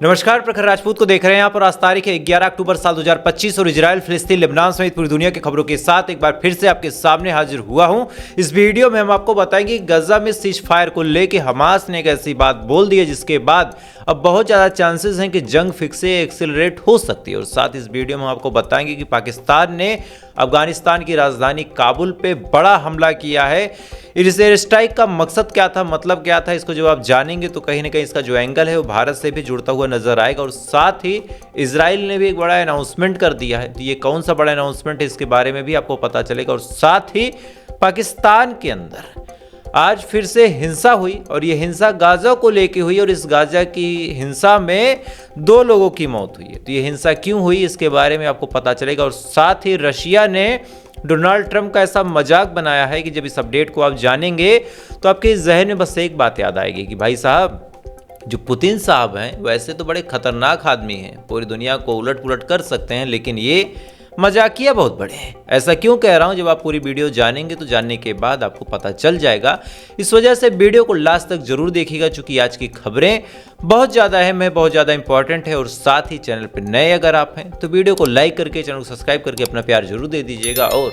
नमस्कार, प्रखर राजपूत को देख रहे हैं यहाँ पर। आज तारीख है 11 अक्टूबर साल 2025 और इजराइल, फिलिस्तीन, लेबनान समेत पूरी दुनिया की खबरों के साथ एक बार फिर से आपके सामने हाजिर हुआ हूँ। इस वीडियो में हम आपको बताएंगे गजा में सीज फायर को लेकर हमास ने एक ऐसी बात बोल दी है जिसके बाद अब बहुत ज़्यादा चांसेस हैं कि जंग फिर से एक्सेलरेट हो सकती है। और साथ इस वीडियो में हम आपको बताएंगे कि पाकिस्तान ने अफगानिस्तान की राजधानी काबुल पे बड़ा हमला किया है। इस एयर स्ट्राइक का मकसद क्या था, मतलब क्या था, इसको जब आप जानेंगे तो कहीं ना कहीं इसका जो एंगल है वो भारत से भी जुड़ता हुआ नजर आएगा। और साथ ही इजराइल ने भी एक बड़ा अनाउंसमेंट कर दिया है, तो ये कौन सा बड़ा अनाउंसमेंट है इसके बारे में भी आपको पता चलेगा। और साथ ही पाकिस्तान के अंदर आज फिर से हिंसा हुई और ये हिंसा गाजा को लेके हुई और इस गाजा की हिंसा में 2 लोगों की मौत हुई है। तो ये हिंसा क्यों हुई इसके बारे में आपको पता चलेगा। और साथ ही रशिया ने डोनाल्ड ट्रंप का ऐसा मजाक बनाया है कि जब इस अपडेट को आप जानेंगे तो आपके जहन में बस एक बात याद आएगी कि भाई साहब, जो पुतिन साहब हैं वैसे तो बड़े खतरनाक आदमी हैं, पूरी दुनिया को उलट पुलट कर सकते हैं, लेकिन ये मजाकिया बहुत बड़े हैं। ऐसा क्यों कह रहा हूं, जब आप पूरी वीडियो जानेंगे तो जानने के बाद आपको पता चल जाएगा। इस वजह से वीडियो को लास्ट तक जरूर देखिएगा, चूंकि आज की खबरें बहुत ज़्यादा अहम है, बहुत ज़्यादा इंपॉर्टेंट है। और साथ ही चैनल पर नए अगर आप हैं तो वीडियो को लाइक करके, चैनल को सब्सक्राइब करके अपना प्यार जरूर दे दीजिएगा। और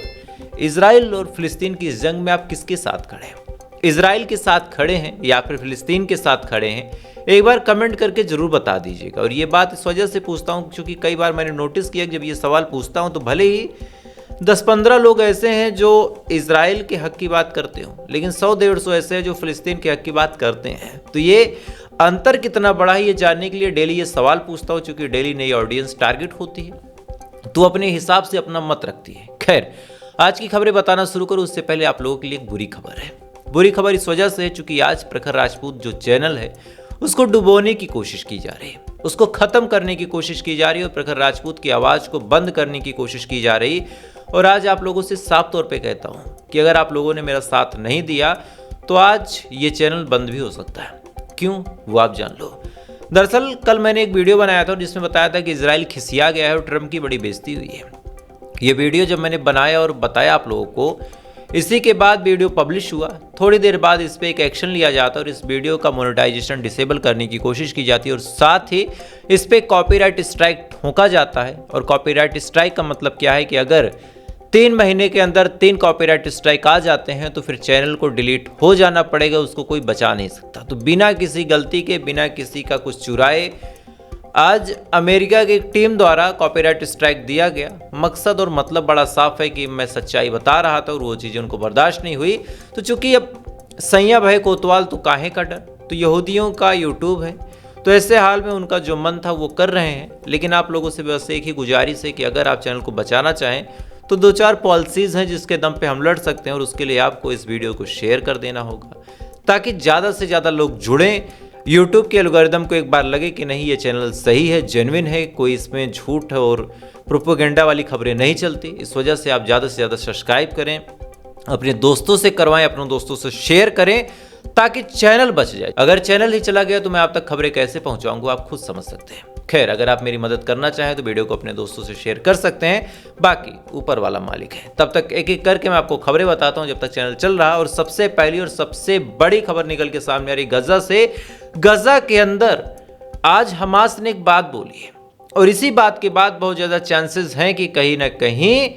इजराइल और फिलिस्तीन की इस जंग में आप किसके साथ खड़े हैं, इजराइल के साथ खड़े हैं या फिर फिलिस्तीन के साथ खड़े हैं, एक बार कमेंट करके जरूर बता दीजिएगा। और ये बात इस वजह से पूछता हूँ क्योंकि कई बार मैंने नोटिस किया कि जब ये सवाल पूछता हूँ तो भले ही 10-15 लोग ऐसे हैं जो इजराइल के हक की बात करते हो, लेकिन 100-150 ऐसे हैं जो फिलिस्तीन के हक की बात करते हैं। तो ये अंतर कितना बड़ा है ये जानने के लिए डेली ये सवाल पूछता हूँ, चूंकि डेली नई ऑडियंस टारगेट होती है तो अपने हिसाब से अपना मत रखती है। खैर, आज की खबरें बताना शुरू करूँ उससे पहले आप लोगों के लिए एक बुरी खबर है। बुरी खबर इस वजह से है चूंकि आज प्रखर राजपूत जो चैनल है उसको डुबोने की कोशिश की जा रही है, उसको खत्म करने की कोशिश की जा रही है और प्रखर राजपूत की आवाज को बंद करने की कोशिश की जा रही। और आज आप लोगों से साफ तौर पे कहता हूं कि अगर आप लोगों ने मेरा साथ नहीं दिया तो आज ये चैनल बंद भी हो सकता है। क्यों, वो आप जान लो। दरअसल कल मैंने एक वीडियो बनाया था जिसमें बताया था कि इजराइल खिसिया गया है और ट्रंप की बड़ी बेइज्जती हुई है। ये वीडियो जब मैंने बनाया और बताया आप लोगों को, इसी के बाद वीडियो पब्लिश हुआ, थोड़ी देर बाद इस पर एक एक्शन लिया जाता है और इस वीडियो का मोनेटाइजेशन डिसेबल करने की कोशिश की जाती है और साथ ही इस पर कॉपीराइट स्ट्राइक ठोका जाता है। और कॉपीराइट स्ट्राइक का मतलब क्या है कि अगर 3 महीने के अंदर 3 कॉपीराइट स्ट्राइक आ जाते हैं तो फिर चैनल को डिलीट हो जाना पड़ेगा, उसको कोई बचा नहीं सकता। तो बिना किसी गलती के, बिना किसी का कुछ चुराए आज अमेरिका की एक टीम द्वारा कॉपीराइट स्ट्राइक दिया गया। मकसद और मतलब बड़ा साफ है कि मैं सच्चाई बता रहा था और वो चीज़ें उनको बर्दाश्त नहीं हुई। तो चूंकि अब सैया भय कोतवाल तो काहे का डर, तो यहूदियों का यूट्यूब है, तो ऐसे हाल में उनका जो मन था वो कर रहे हैं। लेकिन आप लोगों से बस एक ही गुजारिश है कि अगर आप चैनल को बचाना चाहें तो 2-4 पॉलिसीज़ हैं जिसके दम पे हम लड़ सकते हैं और उसके लिए आपको इस वीडियो को शेयर कर देना होगा ताकि ज़्यादा से ज़्यादा लोग जुड़ें। यूट्यूब के एल्गोरिदम को एक बार लगे कि नहीं ये चैनल सही है, जेन्युइन है, कोई इसमें झूठ और प्रोपेगेंडा वाली खबरें नहीं चलती। इस वजह से आप ज़्यादा से ज़्यादा सब्सक्राइब करें, अपने दोस्तों से करवाएं, अपने दोस्तों से शेयर करें ताकि चैनल बच जाए। अगर चैनल ही चला गया तो मैं आप तक खबरें कैसे पहुंचाऊंगा आप खुद समझ सकते हैं। खैर, अगर आप मेरी मदद करना चाहें तो वीडियो को अपने दोस्तों से शेयर कर सकते हैं, बाकी ऊपर वाला मालिक है। तब तक एक एक करके मैं आपको खबरें बताता हूं जब तक चैनल चल रहा। और सबसे पहली और सबसे बड़ी खबर निकल के सामने आ रही गजा से। गजा के अंदर आज हमास ने एक बात बोली है और इसी बात के बाद बहुत ज़्यादा चांसेस हैं कि कहीं ना कहीं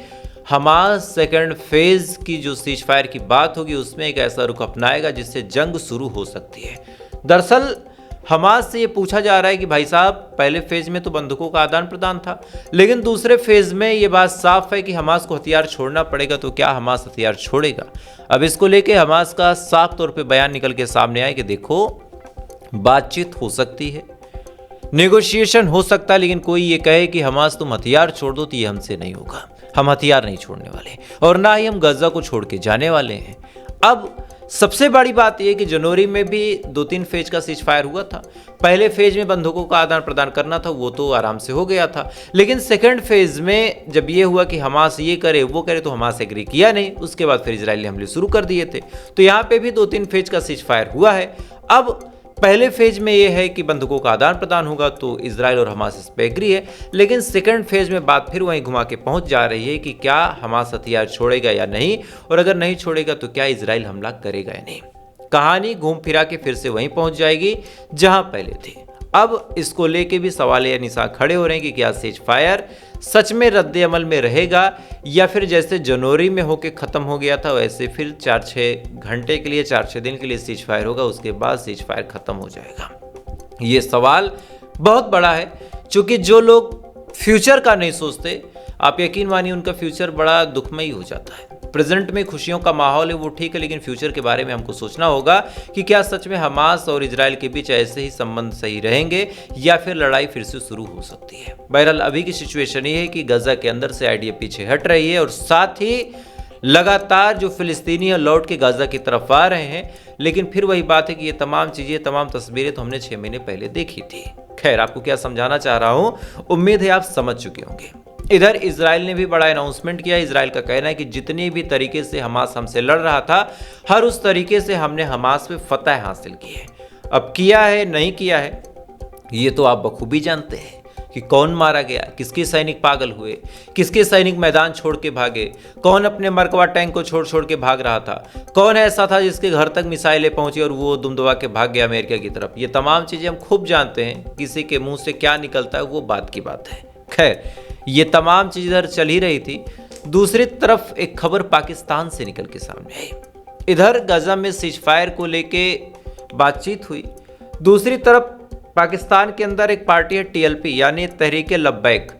हमास सेकंड फेज की जो सीज फायर की बात होगी उसमें एक ऐसा रुख अपनाएगा जिससे जंग शुरू हो सकती है। दरअसल हमास से ये पूछा जा रहा है कि भाई साहब, पहले फेज में तो बंदूकों का आदान प्रदान था, लेकिन दूसरे फेज में ये बात साफ है कि हमास को हथियार छोड़ना पड़ेगा, तो क्या हमास हथियार छोड़ेगा? अब इसको लेके हमास का साफ तौर पे बयान निकल के सामने आया कि देखो, बातचीत हो सकती है, नेगोशिएशन हो सकता है, लेकिन कोई ये कहे कि हमास तुम हथियार छोड़ दो तो ये हमसे नहीं होगा। हम हथियार नहीं छोड़ने वाले और ना ही हम गजा को छोड़ के जाने वाले हैं। अब सबसे बड़ी बात यह कि जनवरी में भी 2-3 फेज का सीज फायर हुआ था। पहले फेज में बंदूकों का आदान प्रदान करना था, वो तो आराम से हो गया था, लेकिन सेकंड फेज में जब ये हुआ कि हमास ये करे वो करे तो हमास एग्री किया नहीं। उसके बाद फिर इजराइली हमले शुरू कर दिए थे। तो यहाँ पे भी 2-3 फेज का सीज फायर हुआ है। अब पहले फेज में ये है कि बंदूकों का आदान प्रदान होगा तो इजराइल और हमास इस पर एग्री है, लेकिन सेकंड फेज में बात फिर वहीं घुमा के पहुंच जा रही है कि क्या हमास हथियार छोड़ेगा या नहीं, और अगर नहीं छोड़ेगा तो क्या इजराइल हमला करेगा या नहीं। कहानी घूम फिरा के फिर से वहीं पहुंच जाएगी जहां पहले थी। अब इसको लेके भी सवाल या निशान खड़े हो रहे हैं कि क्या सीज फायर सच में रद्द अमल में रहेगा या फिर जैसे जनवरी में होके ख़त्म हो गया था वैसे फिर 4-6 घंटे के लिए 4-6 दिन के लिए सीज फायर होगा, उसके बाद सीज फायर ख़त्म हो जाएगा। ये सवाल बहुत बड़ा है, क्योंकि जो लोग फ्यूचर का नहीं सोचते, आप यकीन मानिए उनका फ्यूचर बड़ा दुखमयी हो जाता है। प्रेजेंट में खुशियों का माहौल है वो ठीक है, लेकिन फ्यूचर के बारे में हमको सोचना होगा कि क्या सच में हमास और इजराइल के बीच ऐसे ही संबंध सही रहेंगे या फिर लड़ाई फिर से शुरू हो सकती है। बहरहाल अभी की सिचुएशन ये है कि गजा के अंदर से आईडीएफ पीछे हट रही है और साथ ही लगातार जो फिलिस्तीनी लौट के गाजा की तरफ आ रहे हैं, लेकिन फिर वही बात है कि ये तमाम चीजें, तमाम तस्वीरें तो हमने 6 महीने पहले देखी थी। खैर, आपको क्या समझाना चाह रहा हूं, उम्मीद है आप समझ चुके होंगे। इधर इजराइल ने भी बड़ा अनाउंसमेंट किया। इजराइल का कहना है कि जितनी भी तरीके से हमास हमसे लड़ रहा था, हर उस तरीके से हमने हमास पे फतह हासिल की है। अब किया है नहीं किया है ये तो आप बखूबी जानते हैं कि कौन मारा गया, किसके सैनिक पागल हुए, किसके सैनिक मैदान छोड़ के भागे, कौन अपने मरकवा टैंक को छोड़ छोड़ के भाग रहा था, कौन ऐसा था जिसके घर तक मिसाइलें पहुंची और वो दुम दबा के भाग गया अमेरिका की तरफ। ये तमाम चीज़ें हम खूब जानते हैं, किसी के मुंह से क्या निकलता है वो बात की बात है। खैर, ये तमाम चीज़ इधर चल ही रही थी। दूसरी तरफ एक खबर पाकिस्तान से निकल के सामने आई। इधर गजा में सीज फायर को लेके बातचीत हुई, दूसरी तरफ पाकिस्तान के अंदर एक पार्टी है टीएलपी यानी तहरीके लब्बैक।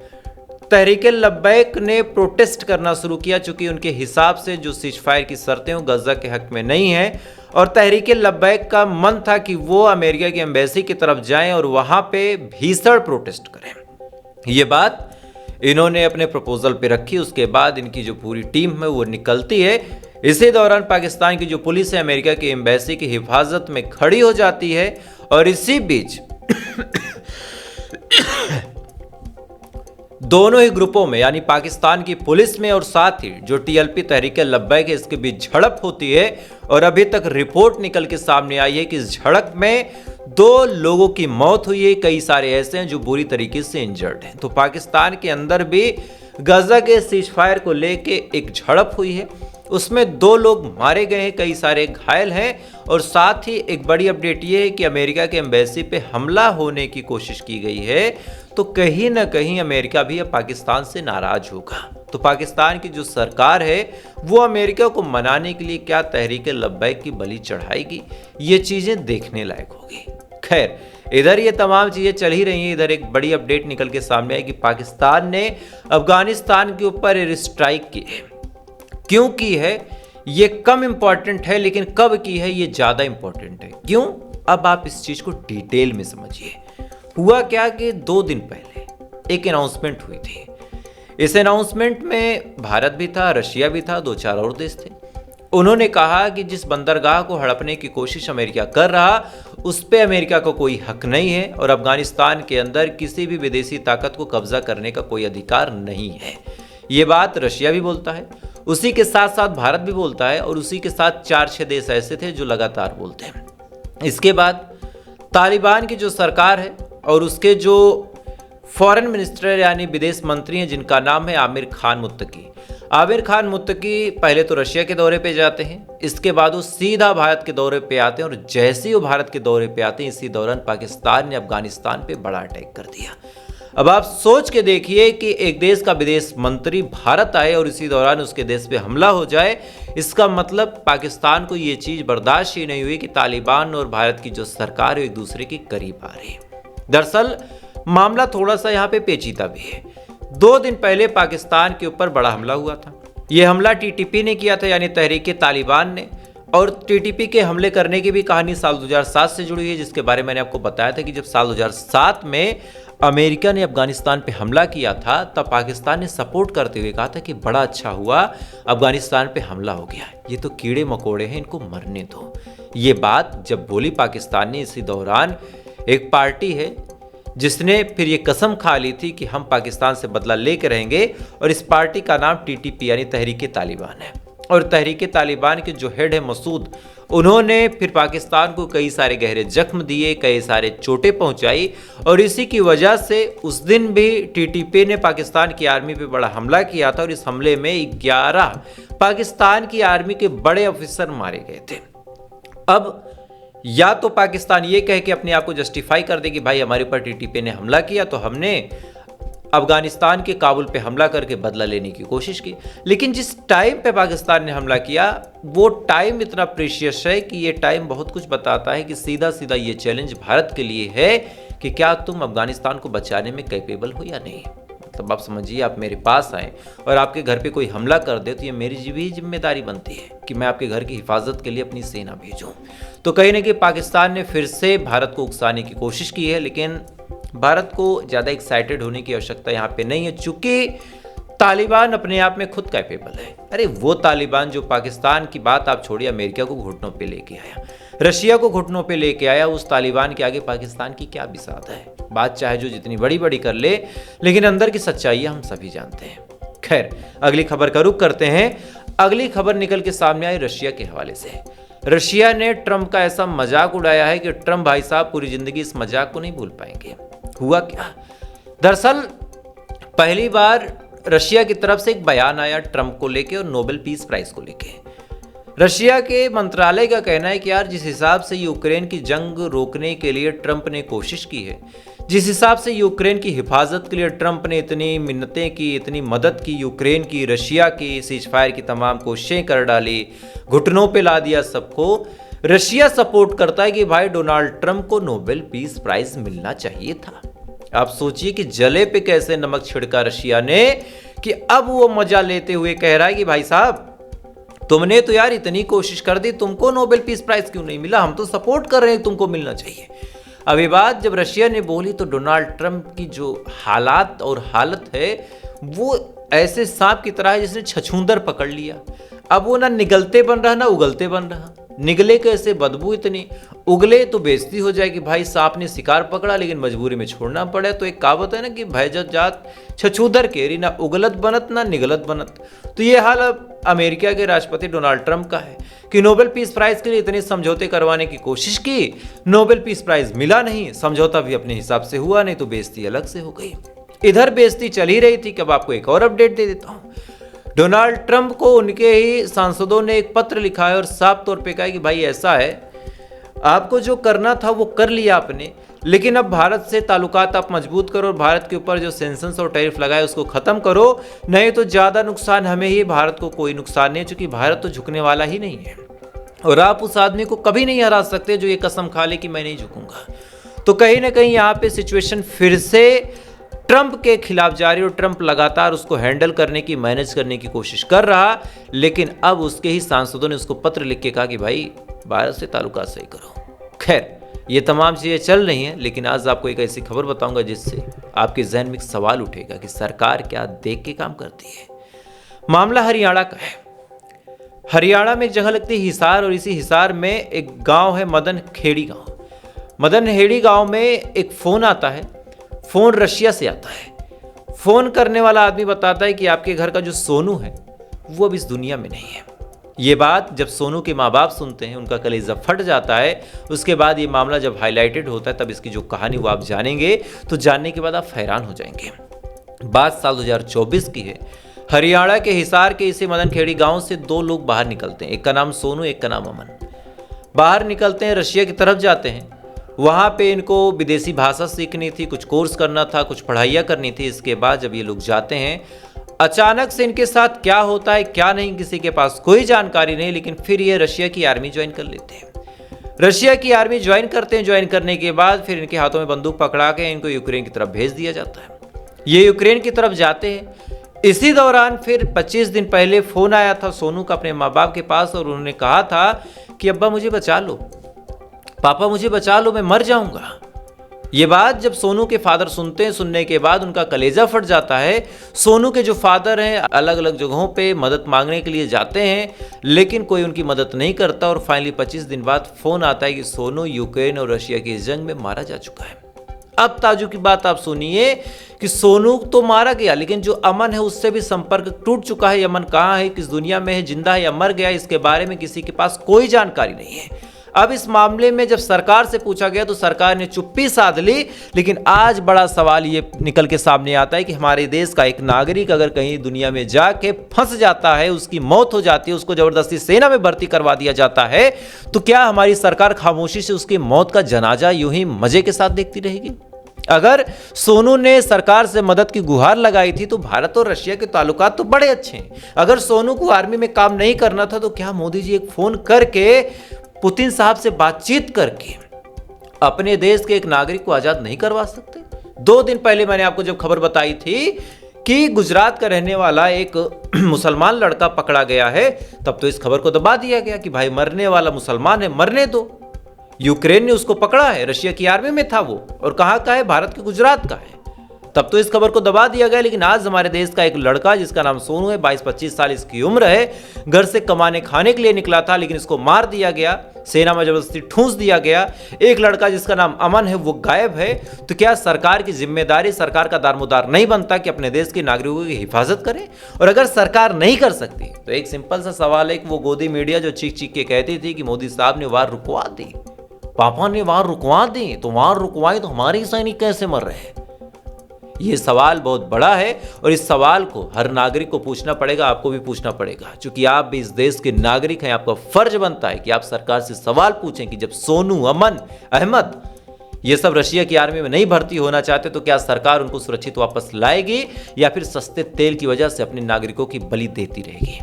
तहरीके लब्बैक ने प्रोटेस्ट करना शुरू किया, चूंकि उनके हिसाब से जो सीज फायर की शर्तें वो गजा के हक में नहीं है। और तहरीके लब्बैक का मन था कि वो अमेरिका की एम्बेसी की तरफ जाएं और वहां पे भीषण प्रोटेस्ट करें। ये बात इन्होंने अपने प्रपोजल पे रखी। उसके बाद इनकी जो पूरी टीम है वो निकलती है। इसी दौरान पाकिस्तान की जो पुलिस है अमेरिका की एम्बेसी की हिफाजत में खड़ी हो जाती है और इसी बीच दोनों ही ग्रुपों में यानी पाकिस्तान की पुलिस में और साथ ही जो टीएलपी तहरीके लब्बैक है इसके बीच झड़प होती है। और अभी तक रिपोर्ट निकल के सामने आई है कि इस झड़प में 2 लोगों की मौत हुई है, कई सारे ऐसे हैं जो बुरी तरीके से इंजर्ड हैं। तो पाकिस्तान के अंदर भी गजा के सीज फायर को लेके एक झड़प हुई है, उसमें 2 लोग मारे गए हैं, कई सारे घायल हैं। और साथ ही एक बड़ी अपडेट ये है कि अमेरिका के एम्बेसी पे हमला होने की कोशिश की गई है। तो कहीं ना कहीं अमेरिका भी अब पाकिस्तान से नाराज होगा। तो पाकिस्तान की जो सरकार है वो अमेरिका को मनाने के लिए क्या तहरीके लब्बैक की बलि चढ़ाएगी, ये चीजें देखने लायक होगी। खैर, इधर ये तमाम चीजें चल ही रही हैं। इधर एक बड़ी अपडेट निकल के सामने आई कि पाकिस्तान ने अफगानिस्तान के ऊपर एयर स्ट्राइक की है। क्यों की है ये कम इंपॉर्टेंट है, लेकिन कब की है ये ज्यादा इंपॉर्टेंट है। क्यों, अब आप इस चीज को डिटेल में समझिए। हुआ क्या कि 2 दिन पहले एक अनाउंसमेंट हुई थी। इस अनाउंसमेंट में भारत भी था, रशिया भी था, 2-4 और देश थे। उन्होंने कहा कि जिस बंदरगाह को हड़पने की कोशिश अमेरिका कर रहा उस पे अमेरिका को कोई हक नहीं है और अफगानिस्तान के अंदर किसी भी विदेशी ताकत को कब्जा करने का कोई अधिकार नहीं है। ये बात रशिया भी बोलता है, उसी के साथ साथ भारत भी बोलता है और उसी के साथ 4-6 देश ऐसे थे जो लगातार बोलते हैं। इसके बाद तालिबान की जो सरकार है और उसके जो फॉरेन मिनिस्टर यानी विदेश मंत्री हैं जिनका नाम है आमिर खान मुत्तकी। आमिर खान मुत्तकी पहले तो रशिया के दौरे पे जाते हैं, इसके बाद वो सीधा भारत के दौरे पे आते हैं और जैसे ही वो भारत के दौरे पे आते हैं इसी दौरान पाकिस्तान ने अफगानिस्तान पे बड़ा अटैक कर दिया। अब आप सोच के देखिए कि एक देश का विदेश मंत्री भारत आए और इसी दौरान उसके देश पे हमला हो जाए। इसका मतलब पाकिस्तान को ये चीज़ बर्दाश्त ही नहीं हुई कि तालिबान और भारत की जो सरकार है एक दूसरे के करीब आ रही है। दरअसल मामला थोड़ा सा यहाँ पे पेचीदा भी है। 2 दिन पहले पाकिस्तान के ऊपर बड़ा हमला हुआ था। ये हमला टीटीपी ने किया था यानी तहरीके तालिबान ने। और टीटीपी के हमले करने की भी कहानी साल 2007 से जुड़ी है, जिसके बारे में मैंने आपको बताया था कि जब साल 2007 में अमेरिका ने अफगानिस्तान पे हमला किया था तब पाकिस्तान ने सपोर्ट करते हुए कहा था कि बड़ा अच्छा हुआ अफगानिस्तान पे हमला हो गया, ये तो कीड़े मकोड़े हैं, इनको मरने दो। ये बात जब बोली पाकिस्तान ने, इसी दौरान एक पार्टी है जिसने फिर ये कसम खा ली थी कि हम पाकिस्तान से बदला लेकर रहेंगे और इस पार्टी का नाम टीटीपी यानी तहरीके तालिबान है। और तहरीके तालिबान के जो हेड है मसूद, उन्होंने फिर पाकिस्तान को कई सारे गहरे जख्म दिए, कई सारे चोटें पहुंचाई और इसी की वजह से उस दिन भी टीटीपी ने पाकिस्तान की आर्मी पे बड़ा हमला किया था और इस हमले में 11 पाकिस्तान की आर्मी के बड़े ऑफिसर मारे गए थे। अब या तो पाकिस्तान ये कह के अपने आप को जस्टिफाई कर दे कि भाई हमारे ऊपर टीटीपी ने हमला किया तो हमने अफगानिस्तान के काबुल पे हमला करके बदला लेने की कोशिश की। लेकिन जिस टाइम पे पाकिस्तान ने हमला किया वो टाइम इतना प्रीशियस है कि ये टाइम बहुत कुछ बताता है कि सीधा सीधा ये चैलेंज भारत के लिए है कि क्या तुम अफगानिस्तान को बचाने में कैपेबल हो या नहीं। मतलब आप समझिए, आप मेरे पास आए और आपके घर पे कोई हमला कर दे तो ये मेरी भी जिम्मेदारी बनती है कि मैं आपके घर की हिफाजत के लिए अपनी सेना भेजूं। तो कहीं ना कहीं पाकिस्तान ने फिर से भारत को उकसाने की कोशिश की है, लेकिन भारत को ज़्यादा एक्साइटेड होने की आवश्यकता यहाँ पे नहीं है, चूंकि तालिबान अपने आप में खुद कैपेबल है। अरे वो तालिबान जो पाकिस्तान की बात आप छोड़िए, अमेरिका को घुटनों पे लेके आया, रशिया को घुटनों पे लेके आया, उस तालिबान के आगे पाकिस्तान की क्या बिसात है। बात चाहे जो जितनी बड़ी बड़ी कर ले, लेकिन अंदर की सच्चाइयाँ हम सभी जानते हैं। खैर, अगली खबर का रुख करते हैं। अगली खबर निकल के सामने आई रशिया के हवाले से। रशिया ने ट्रंप का ऐसा मजाक उड़ाया है कि ट्रंप भाई साहब पूरी जिंदगी इस मजाक को नहीं भूल पाएंगे। हुआ क्या, दरअसल पहली बार रशिया की तरफ से एक बयान आया ट्रंप को लेके और नोबेल पीस प्राइज को लेके। रशिया के मंत्रालय का कहना है कि यार जिस हिसाब से यूक्रेन की जंग रोकने के लिए ट्रंप ने कोशिश की है, जिस हिसाब से यूक्रेन की हिफाजत के लिए ट्रंप ने इतनी मिन्नतें की, इतनी मदद की यूक्रेन की, रशिया की सीज फायर की तमाम कोशिशें कर डाली, घुटनों पे ला दिया सबको, रशिया सपोर्ट करता है कि भाई डोनाल्ड ट्रंप को नोबेल पीस प्राइज मिलना चाहिए था। आप सोचिए कि जले पे कैसे नमक छिड़का रशिया ने कि अब वो मजा लेते हुए कह रहा है कि भाई साहब तुमने तो यार इतनी कोशिश कर दी, तुमको नोबेल पीस प्राइज क्यों नहीं मिला, हम तो सपोर्ट कर रहे हैं, तुमको मिलना चाहिए। अब ये बात जब रशिया ने बोली तो डोनाल्ड ट्रंप की जो हालात और हालत है वो ऐसे सांप की तरह है जिसने छछूंदर पकड़ लिया। अब वो ना निगलते बन रहा ना उगलते बन रहा। निगले कैसे, बदबू इतनी, उगले तो बेइज्जती हो जाएगी, भाई सांप ने शिकार पकड़ा लेकिन मजबूरी में छोड़ना पड़े। तो एक कहावत है ना कि भयजत जात छछूदर केरी, ना उगलत बनत ना निगलत बनत। तो ये हाल अब अमेरिका के राष्ट्रपति डोनाल्ड ट्रंप का है कि नोबेल पीस प्राइज के लिए इतने समझौते करवाने की कोशिश की, नोबेल पीस प्राइज मिला नहीं, समझौता भी अपने हिसाब से हुआ नहीं, तो बेइज्जती अलग से हो गई। इधर बेइज्जती चल ही रही थी कि अब आपको एक और अपडेट दे देता हूं। डोनाल्ड ट्रंप को उनके ही सांसदों ने एक पत्र लिखा है और साफ तौर पे कहा कि भाई ऐसा है, आपको जो करना था वो कर लिया आपने, लेकिन अब भारत से ताल्लुकात आप मजबूत करो और भारत के ऊपर जो सेंक्शंस और टैरिफ लगाए उसको खत्म करो, नहीं तो ज़्यादा नुकसान हमें ही, भारत को कोई नुकसान नहीं है, क्योंकि भारत तो झुकने वाला ही नहीं है और आप उस आदमी को कभी नहीं हरा सकते जो ये कसम खा ले कि मैं नहीं झुकूंगा। तो कहीं ना कहीं यहाँ पे सिचुएशन फिर से ट्रंप के खिलाफ जा रही और ट्रंप लगातार उसको हैंडल करने की, मैनेज करने की कोशिश कर रहा, लेकिन अब उसके ही सांसदों ने उसको पत्र लिख के कहा कि भाई भारत से ताल्लुकात सही करो। खैर, ये तमाम चीज़ें चल रही हैं, लेकिन आज आपको एक ऐसी खबर बताऊंगा जिससे आपके जहन में एक सवाल उठेगा कि सरकार क्या देख के काम करती है। मामला हरियाणा का है। हरियाणा में एक जगह लगती है हिसार, और इसी हिसार में एक गांव है मदन खेड़ी गांव। मदन हेड़ी गांव में एक फ़ोन आता है, फ़ोन रशिया से आता है। फ़ोन करने वाला आदमी बताता है कि आपके घर का जो सोनू है वो अब इस दुनिया में नहीं है। ये बात जब सोनू के माँ बाप सुनते हैं उनका कलेजा फट जाता है। उसके बाद ये मामला जब हाईलाइटेड होता है तब इसकी जो कहानी वो आप जानेंगे, तो जानने के बाद आप हैरान हो जाएंगे। बात साल 2024 की है। हरियाणा के हिसार के इसी मदन खेड़ी गाँव से दो लोग बाहर निकलते हैं, एक का नाम सोनू, एक का नाम अमन। बाहर निकलते हैं, रशिया की तरफ जाते हैं। वहाँ पे इनको विदेशी भाषा सीखनी थी, कुछ कोर्स करना था, कुछ पढ़ाइयाँ करनी थी। इसके बाद जब ये लोग जाते हैं, अचानक से इनके साथ क्या होता है क्या नहीं किसी के पास कोई जानकारी नहीं, लेकिन फिर ये रशिया की आर्मी ज्वाइन कर लेते हैं। रशिया की आर्मी ज्वाइन करते हैं। ज्वाइन करने के बाद फिर इनके हाथों में बंदूक पकड़ा के इनको यूक्रेन की तरफ भेज दिया जाता है। ये यूक्रेन की तरफ जाते हैं। इसी दौरान फिर 25 दिन पहले फ़ोन आया था सोनू का अपने माँ बाप के पास, और उन्होंने कहा था कि अब्बा मुझे बचा लो, पापा मुझे बचा लो, मैं मर जाऊंगा। ये बात जब सोनू के फादर सुनते हैं, सुनने के बाद उनका कलेजा फट जाता है। सोनू के जो फादर हैं अलग अलग जगहों पे मदद मांगने के लिए जाते हैं, लेकिन कोई उनकी मदद नहीं करता। और फाइनली 25 दिन बाद फ़ोन आता है कि सोनू यूक्रेन और रशिया की जंग में मारा जा चुका है। अब ताजु की बात आप सुनिए कि सोनू तो मारा गया, लेकिन जो अमन है उससे भी संपर्क टूट चुका है। अमन कहाँ है, किस दुनिया में है, जिंदा है या मर गया, इसके बारे में किसी के पास कोई जानकारी नहीं है। अब इस मामले में जब सरकार से पूछा गया तो सरकार ने चुप्पी साध ली, लेकिन आज बड़ा सवाल ये निकल के सामने आता है कि हमारे देश का एक नागरिक अगर कहीं दुनिया में जाके फंस जाता है, उसकी मौत हो जाती है, उसको जबरदस्ती सेना में भर्ती करवा दिया जाता है, तो क्या हमारी सरकार खामोशी से उसकी मौत का जनाजा यूं ही मजे के साथ देखती रहेगी? अगर सोनू ने सरकार से मदद की गुहार लगाई थी तो भारत और रशिया के ताल्लुकात तो बड़े अच्छे हैं। अगर सोनू को आर्मी में काम नहीं करना था तो क्या मोदी जी एक फोन करके पुतिन साहब से बातचीत करके अपने देश के एक नागरिक को आजाद नहीं करवा सकते? 2 दिन पहले मैंने आपको जब खबर बताई थी कि गुजरात का रहने वाला एक मुसलमान लड़का पकड़ा गया है, तब तो इस खबर को दबा दिया गया कि भाई मरने वाला मुसलमान है, मरने दो। यूक्रेन ने उसको पकड़ा है, रशिया की आर्मी में था वो, और कहां का है? भारत के गुजरात का है, तब तो इस खबर को दबा दिया गया। लेकिन आज हमारे देश का एक लड़का जिसका नाम सोनू है, 22-25 साल इसकी उम्र है, घर से कमाने खाने के लिए निकला था, लेकिन इसको मार दिया गया, सेना में जबरदस्ती ठूंस दिया गया। एक लड़का जिसका नाम अमन है वो गायब है। तो क्या सरकार की जिम्मेदारी, सरकार का दारोमदार नहीं बनता कि अपने देश के नागरिकों की हिफाजत करे? और अगर सरकार नहीं कर सकती तो एक सिंपल सा सवाल है कि वो गोदी मीडिया जो चीख चीख के कहती थी कि मोदी साहब ने वार रुकवा दी, पापा ने वार रुकवा दी, तो वार रुकवाई तो हमारे सैनिक कैसे मर रहे हैं? ये सवाल बहुत बड़ा है और इस सवाल को हर नागरिक को पूछना पड़ेगा, आपको भी पूछना पड़ेगा, क्योंकि आप भी इस देश के नागरिक हैं। आपका फर्ज बनता है कि आप सरकार से सवाल पूछें कि जब सोनू, अमन, अहमद ये सब रशिया की आर्मी में नहीं भर्ती होना चाहते तो क्या सरकार उनको सुरक्षित वापस लाएगी या फिर सस्ते तेल की वजह से अपने नागरिकों की बलि देती रहेगी?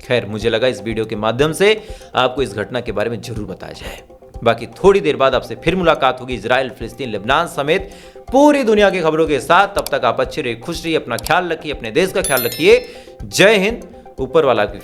खैर, मुझे लगा इस वीडियो के माध्यम से आपको इस घटना के बारे में जरूर बताया जाए। बाकी थोड़ी देर बाद आपसे फिर मुलाकात होगी इजराइल, फिलिस्तीन, लेबनान समेत पूरी दुनिया की खबरों के साथ। तब तक आप अच्छे रहिए, खुश रहिए, अपना ख्याल रखिए, अपने देश का ख्याल रखिए। जय हिंद। ऊपर वाला आपकी